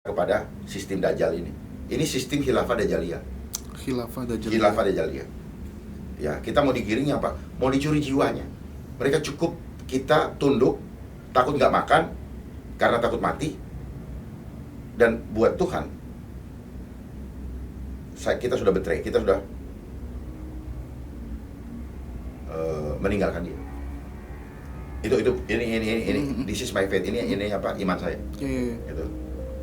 kepada sistem Dajjal ini. Ini sistem khilafah Dajjaliyah. Khilafah Dajjaliyah. Ya, kita mau digiring apa? Mau dicuri jiwanya. Mereka cukup kita tunduk, takut nggak makan karena takut mati, dan buat Tuhan kita sudah betray, kita sudah meninggalkan dia. Ini this is my faith, ini apa, iman saya. Gitu.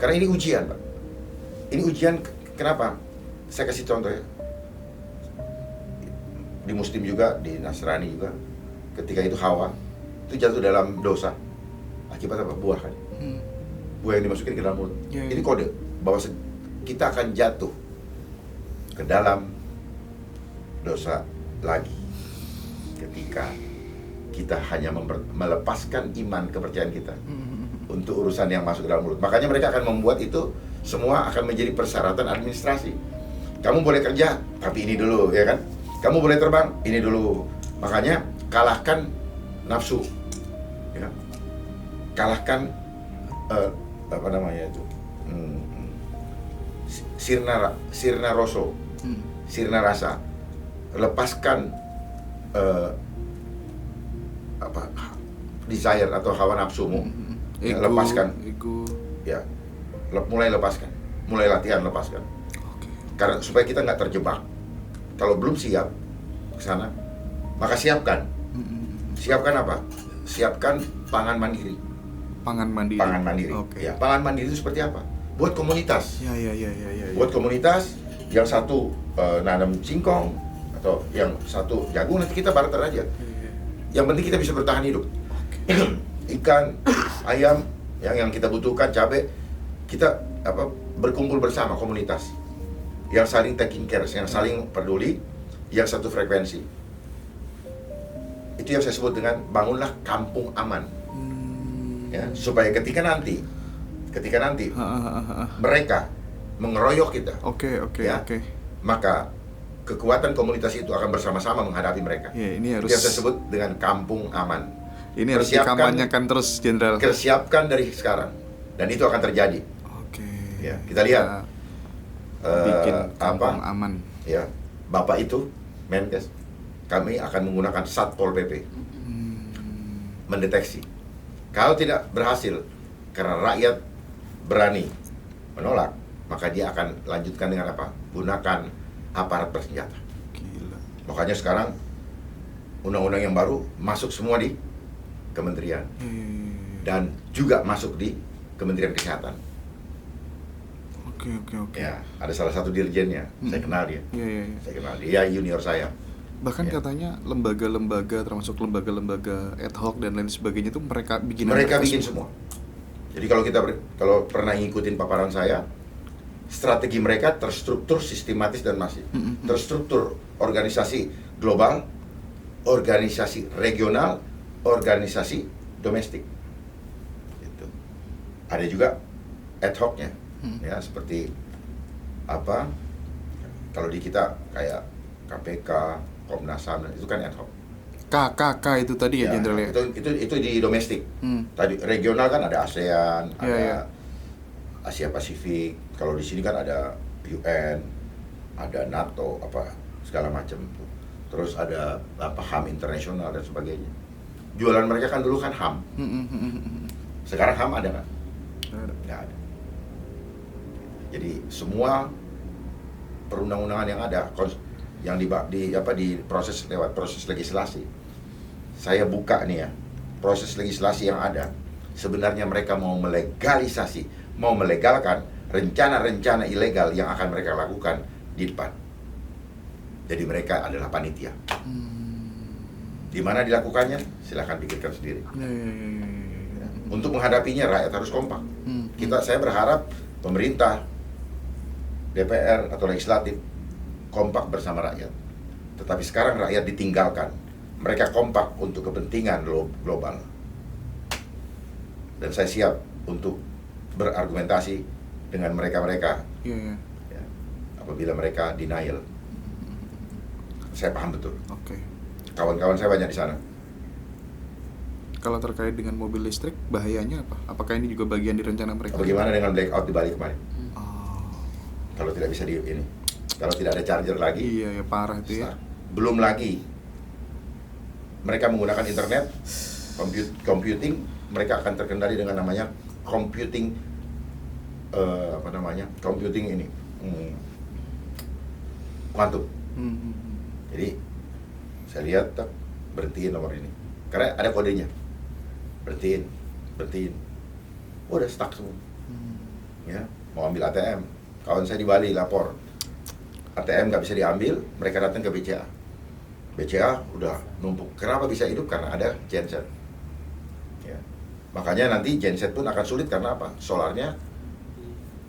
Karena ini ujian, Pak. Ini ujian. Kenapa? Saya kasih contoh ya. Di Muslim juga, di Nasrani juga, ketika itu Hawa itu jatuh dalam dosa akibat apa? Buah kan. Buah yang dimasukin ke dalam mulut. Ini kode bahwa kita akan jatuh ke dalam dosa lagi ketika kita hanya melepaskan iman kepercayaan kita untuk urusan yang masuk ke dalam mulut. Makanya mereka akan membuat itu semua akan menjadi persyaratan administrasi. Kamu boleh kerja, tapi ini dulu, ya kan? Kamu boleh terbang, ini dulu. Makanya kalahkan nafsu, ya. Kalahkan apa namanya itu, sirna rasa. Lepaskan desire atau hawa nafsumu. Lepaskan ego. Ya, mulai latihan lepaskan. Karena supaya kita nggak terjebak. Kalau belum siap ke sana, maka siapkan apa? Siapkan pangan mandiri. Pangan mandiri. Okay. Ya, pangan mandiri itu seperti apa? Buat komunitas. Ya. Buat komunitas, yang satu nanam singkong atau yang satu jagung, nanti kita barter aja. Yang penting kita bisa bertahan hidup. Ikan, ayam, yang kita butuhkan, cabai, kita berkumpul bersama komunitas yang saling taking care, yang saling peduli, yang satu frekuensi. Itu yang saya sebut dengan bangunlah kampung aman. Ya, supaya ketika nanti mereka mengeroyok kita, maka kekuatan komunitas itu akan bersama-sama menghadapi mereka. Ini harus. Itu yang saya sebut dengan kampung aman. Ini harus dikampanyekan terus, Jenderal. Persiapkan dari sekarang, dan itu akan terjadi. Ya, kita lihat bikin kampung aman. Ya, Bapak itu Menkes, kami akan menggunakan Satpol PP mendeteksi. Kalau tidak berhasil karena rakyat berani menolak, maka dia akan lanjutkan dengan apa? Gunakan aparat bersenjata. Gila. Makanya sekarang undang-undang yang baru masuk semua di kementerian dan juga masuk di Kementerian Kesehatan. Oke. Ya, ada salah satu dirjennya, saya kenal dia. Saya kenal dia, junior saya. Bahkan katanya lembaga-lembaga, termasuk lembaga-lembaga ad hoc dan lain sebagainya itu mereka bikin semua. Jadi kalau pernah ngikutin paparan saya, strategi mereka terstruktur, sistematis dan masif. Terstruktur organisasi global, organisasi regional, organisasi domestik. Gitu. Ada juga ad hoc-nya. Ya, seperti apa? Kalau di kita kayak KPK, Komnas HAM, itu kan ad hoc. KKK itu tadi ya, Jenderal ya? Itu di domestik. Tadi regional kan ada ASEAN, ada Asia Pasifik. Kalau di sini kan ada UN, ada NATO, apa segala macam. Terus ada HAM internasional dan sebagainya. Jualan mereka kan dulu kan HAM. Sekarang HAM ada nggak? Nggak ada. Jadi semua perundang-undangan yang ada, yang di proses lewat proses legislasi, saya buka nih ya, proses legislasi yang ada, sebenarnya mereka mau melegalkan rencana-rencana ilegal yang akan mereka lakukan di depan. Jadi mereka adalah panitia. Di mana dilakukannya? Silahkan pikirkan sendiri. Untuk menghadapinya rakyat harus kompak. Saya berharap pemerintah, DPR atau legislatif kompak bersama rakyat. Tetapi sekarang rakyat ditinggalkan. Mereka kompak untuk kepentingan global. Dan saya siap untuk berargumentasi dengan mereka-mereka. Ya, apabila mereka denial. Saya paham betul. Oke. Kawan-kawan saya banyak di sana. kalau terkait dengan mobil listrik, bahayanya apa? Apakah ini juga bagian di rencana mereka? Bagaimana dengan blackout di Bali kemarin? Oh. Kalau tidak bisa kalau tidak ada charger lagi. Iya ya, parah itu ya. Belum lagi mereka menggunakan internet, computing, mereka akan terkendali dengan namanya computing computing ini kuantum. Jadi saya lihat berhentiin nomor ini karena ada kodenya, berhentiin, udah stuck semua. Ya, mau ambil ATM, kawan saya di Bali lapor ATM nggak bisa diambil, mereka datang ke BCA udah numpuk. Kenapa bisa hidup? Karena ada genset. Ya. Makanya nanti genset pun akan sulit karena apa? Solarnya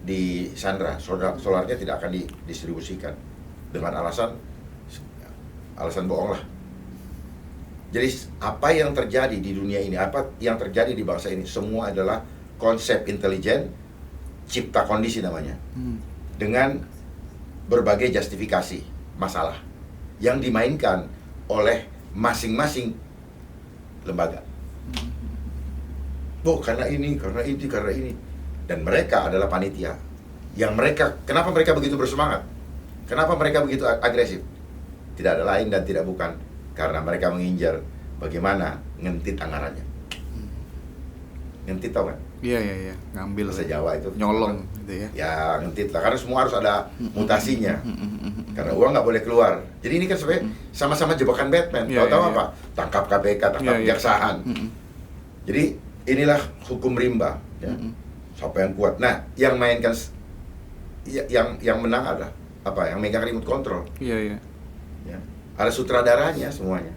di Sandra, solarnya tidak akan didistribusikan dengan alasan bohong lah. Jadi apa yang terjadi di dunia ini, apa yang terjadi di bangsa ini, semua adalah konsep intelijen, cipta kondisi namanya, dengan berbagai justifikasi masalah yang dimainkan oleh masing-masing lembaga. Karena ini. Dan mereka adalah panitia. Kenapa mereka begitu bersemangat? Kenapa mereka begitu agresif? Tidak ada lain dan tidak bukan karena mereka mengincar bagaimana ngentit anggarannya. Ngentit tau kan? Iya, ngambil bahasa Jawa itu nyolong gitu ya. Ya ngentit lah, karena semua harus ada mutasinya. Karena uang nggak boleh keluar. Jadi ini kan sebenarnya sama-sama jebakan Batman. Tahu-tahu apa? Tangkap KPK, tangkap kejaksaan. Jadi inilah hukum rimba. Ya. Siapa yang kuat? Nah, yang mainkan, yang menang ada apa? Yang megang remote control. Iya. Ya. Ada sutradaranya semuanya.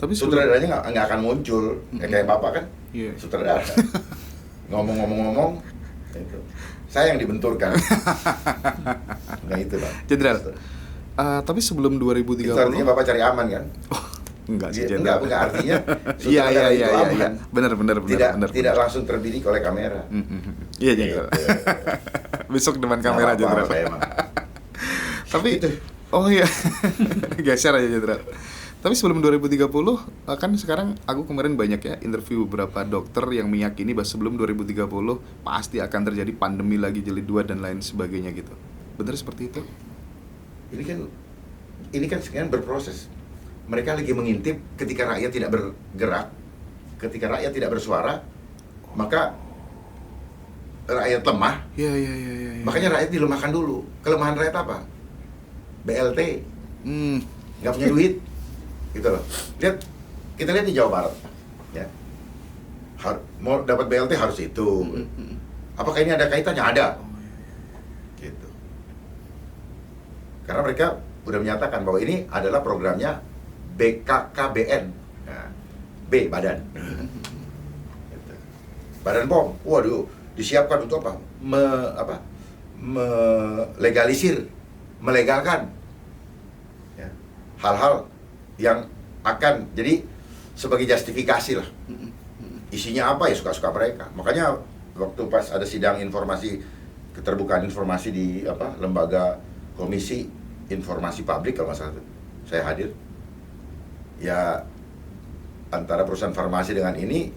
Tapi sutradaranya nggak akan muncul. Kayak Bapak kan? Iya. Sutradara. Ngomong, itu. Saya yang dibenturkan. Nah itu lah. Jenderal. Tapi sebelum 2030. Itu artinya Bapak cari aman kan? Enggak sih, Jenderal. Enggak artinya. Iya. Benar. Tidak langsung terbidik oleh kamera. Iya, Jenderal. Besok depan kamera, Jenderal. Tapi oh iya. Geser aja, Jenderal. Tapi sebelum 2030, kan sekarang aku kemarin banyak ya interview beberapa dokter yang meyakini bahwa sebelum 2030 pasti akan terjadi pandemi lagi, jilid 2 dan lain sebagainya gitu. Benar seperti itu? Ini kan sekarang berproses. Mereka lagi mengintip ketika rakyat tidak bergerak, ketika rakyat tidak bersuara, maka rakyat lemah. Iya. Makanya rakyat dilemahkan dulu. Kelemahan rakyat apa? BLT. Nggak punya duit. Gitu loh. Kita lihat di Jawa Barat, ya. Mau dapat BLT harus itu. Apakah ini ada kaitannya? Ada. Gitu. Karena mereka udah menyatakan bahwa ini adalah programnya BKKBN. Nah, B badan. Gitu. Badan POM. Waduh, disiapkan untuk apa? Melegalkan. Ya. Hal-hal yang akan jadi sebagai justifikasi lah. Isinya apa ya suka-suka mereka. Makanya waktu pas ada sidang informasi, keterbukaan informasi di lembaga komisi informasi publik kalau nggak salah itu, saya hadir. Ya antara perusahaan farmasi dengan ini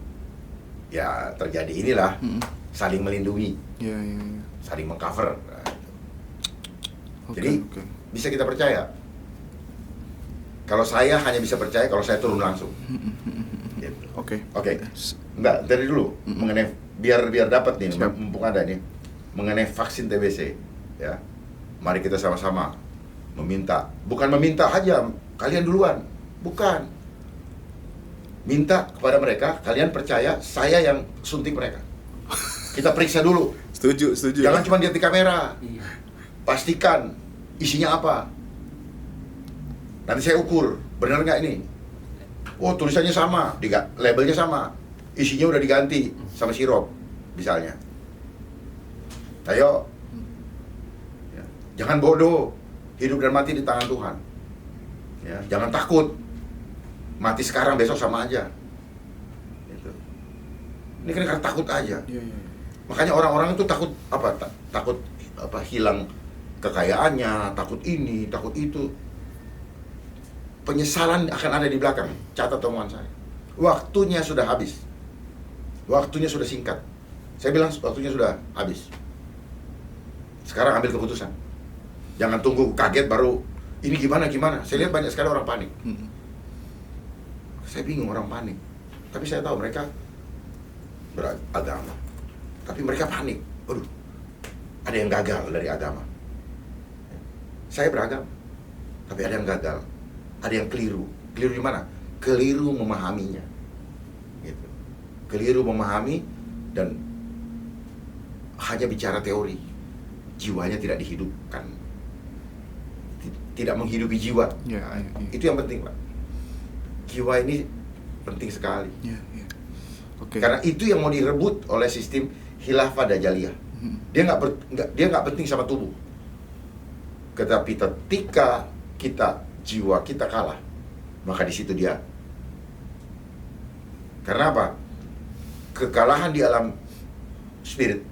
ya terjadi inilah saling melindungi, saling mengcover. Nah, jadi bisa kita percaya. Kalau saya hanya bisa percaya kalau saya turun langsung. Gitu. Oke. Enggak, dari dulu mengenai biar dapat nih, mumpung ada nih, mengenai vaksin TBC, ya. Mari kita sama-sama bukan meminta aja, kalian duluan, bukan. Minta kepada mereka, kalian percaya saya yang suntik mereka. Kita periksa dulu. Setuju. Jangan cuma lihat di kamera. Pastikan isinya apa. Nanti saya ukur, benar nggak ini? Oh, tulisannya sama, labelnya sama, isinya udah diganti sama sirup, misalnya. Ayo, ya. Jangan bodoh, hidup dan mati di tangan Tuhan. Ya, jangan takut, mati sekarang besok sama aja. Gitu. Ini kan karena takut aja. Makanya orang-orang itu takut hilang kekayaannya, takut ini, takut itu. Penyesalan akan ada di belakang. Catat omongan saya. Waktunya sudah habis. Waktunya sudah singkat. Saya bilang waktunya sudah habis. Sekarang ambil keputusan. Jangan tunggu kaget baru ini gimana. Saya lihat banyak sekali orang panik. Saya bingung orang panik. Tapi saya tahu mereka beragama. Tapi mereka panik. Waduh, ada yang gagal dari agama. Saya beragama. Tapi ada yang gagal. Ada yang keliru. Keliru di mana? Keliru memahaminya. Gitu. Keliru memahami dan hanya bicara teori, jiwanya tidak dihidupkan, tidak menghidupi jiwa. Itu yang penting, Pak. Jiwa ini penting sekali. Karena itu yang mau direbut oleh sistem khilafah dajaliyah. Dia nggak penting sama tubuh. Tetapi ketika jiwa kita kalah, maka di situ dia. Karena apa? Kekalahan di alam spirit,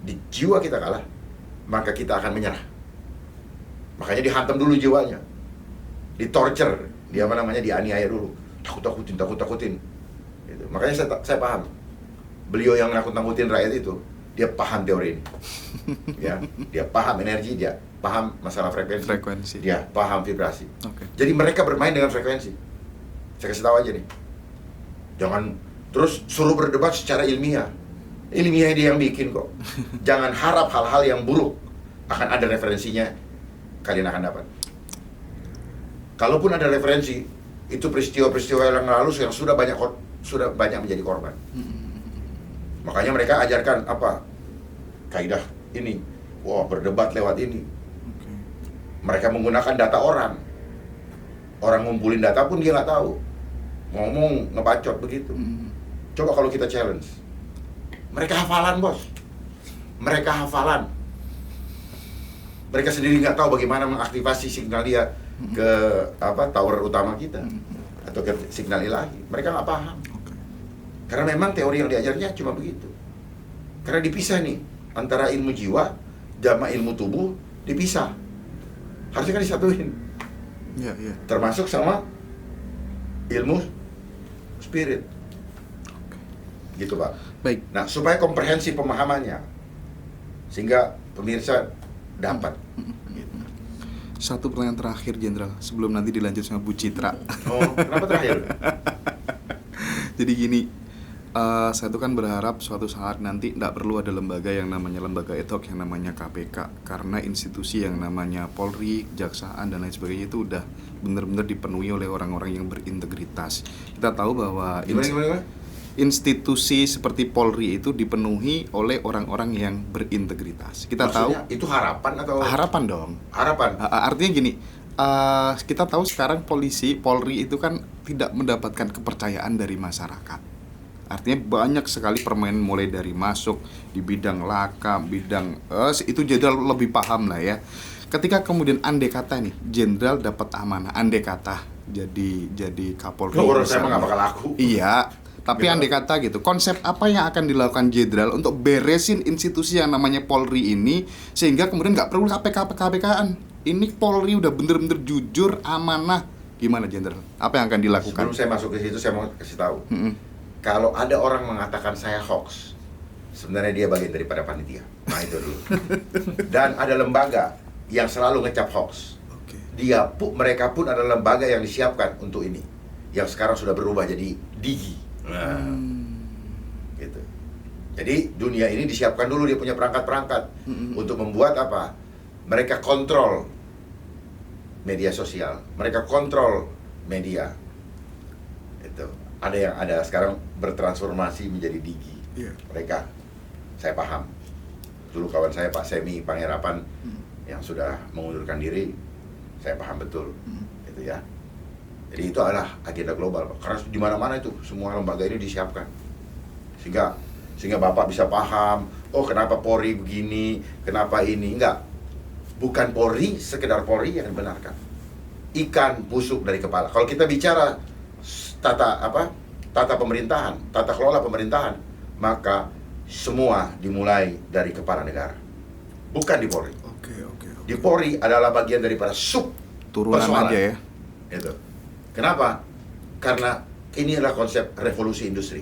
di jiwa kita kalah, maka kita akan menyerah. Makanya dihantam dulu jiwanya, ditorture, dianiaya dulu, takut-takutin. Gitu. Makanya saya paham. Beliau yang nakut-nakutin rakyat itu, dia paham teori ini. Ya, dia paham energi, dia paham masalah frekuensi. Dia paham vibrasi. Jadi mereka bermain dengan frekuensi. Saya kasih tahu aja nih. Jangan terus suruh berdebat secara ilmiah. Ilmiah dia yang bikin kok. Jangan harap hal-hal yang buruk. Akan ada referensinya, kalian akan dapat. Kalaupun ada referensi, itu peristiwa-peristiwa yang lalu yang sudah banyak menjadi korban. Makanya mereka ajarkan apa? Kaidah ini. Wah, berdebat lewat ini. Mereka menggunakan data orang. Orang ngumpulin data pun dia nggak tahu. Ngomong, ngebacot begitu. Coba kalau kita challenge. Mereka hafalan, bos. Mereka sendiri nggak tahu bagaimana mengaktifasi signal dia ke tower utama kita atau ke signal ilahi. Mereka nggak paham. Karena memang teori yang diajarnya cuma begitu. Karena dipisah nih antara ilmu jiwa sama ilmu tubuh, dipisah. Harusnya kan disatuin. Termasuk sama ilmu spirit. Gitu, Pak. Baik. Nah, supaya komprehensif pemahamannya, sehingga pemirsa dapat. Satu pertanyaan terakhir, Jenderal, sebelum nanti dilanjut sama Bu Citra. Oh, kenapa terakhir? Jadi gini, saya tuh kan berharap suatu saat nanti tidak perlu ada lembaga yang namanya lembaga ad hoc yang namanya KPK, karena institusi yang namanya Polri, Kejaksaan dan lain sebagainya itu udah benar-benar dipenuhi oleh orang-orang yang berintegritas. Kita tahu bahwa institusi seperti Polri itu dipenuhi oleh orang-orang yang berintegritas. Kita maksudnya, tahu itu harapan atau harapan dong. Harapan. Artinya gini, kita tahu sekarang Polri itu kan tidak mendapatkan kepercayaan dari masyarakat. Artinya banyak sekali permainan mulai dari masuk di bidang laka, bidang itu Jenderal lebih paham lah ya. Ketika kemudian andai kata nih Jenderal dapat amanah, andai kata jadi Kapolri. Orang saya nggak bakal laku. Iya, tapi andai kata gitu, konsep apa yang akan dilakukan Jenderal untuk beresin institusi yang namanya Polri ini sehingga kemudian nggak perlu KPK-an. Ini Polri udah bener-bener jujur, amanah. Gimana Jenderal? Apa yang akan dilakukan? Sebelum saya masuk ke situ, saya mau kasih tahu. Kalau ada orang mengatakan saya hoax, sebenarnya dia bagian daripada panitia. Nah itu dulu. Dan ada lembaga yang selalu ngecap hoax. Mereka pun adalah lembaga yang disiapkan untuk ini, yang sekarang sudah berubah jadi Digi. Gitu. Jadi dunia ini disiapkan dulu, dia punya perangkat-perangkat untuk membuat apa? Mereka kontrol media sosial, mereka kontrol media. Itu ada sekarang bertransformasi menjadi Digi. Mereka, saya paham. Dulu kawan saya Pak Semi Pangherapan yang sudah mengundurkan diri, saya paham betul. Itu ya. Jadi itu adalah agenda global, Pak. Karena di mana-mana itu semua lembaga ini disiapkan. Sehingga Bapak bisa paham, oh kenapa Polri begini, kenapa ini. Enggak. Bukan Polri, sekedar Polri yang dibenarkan. Ikan busuk dari kepala. Kalau kita bicara tata pemerintahan, tata kelola pemerintahan, maka semua dimulai dari kepala negara. Bukan di Polri. Di Polri adalah bagian daripada turunan persoalan. aja ya. Itu. Kenapa? Karena ini adalah konsep revolusi industri.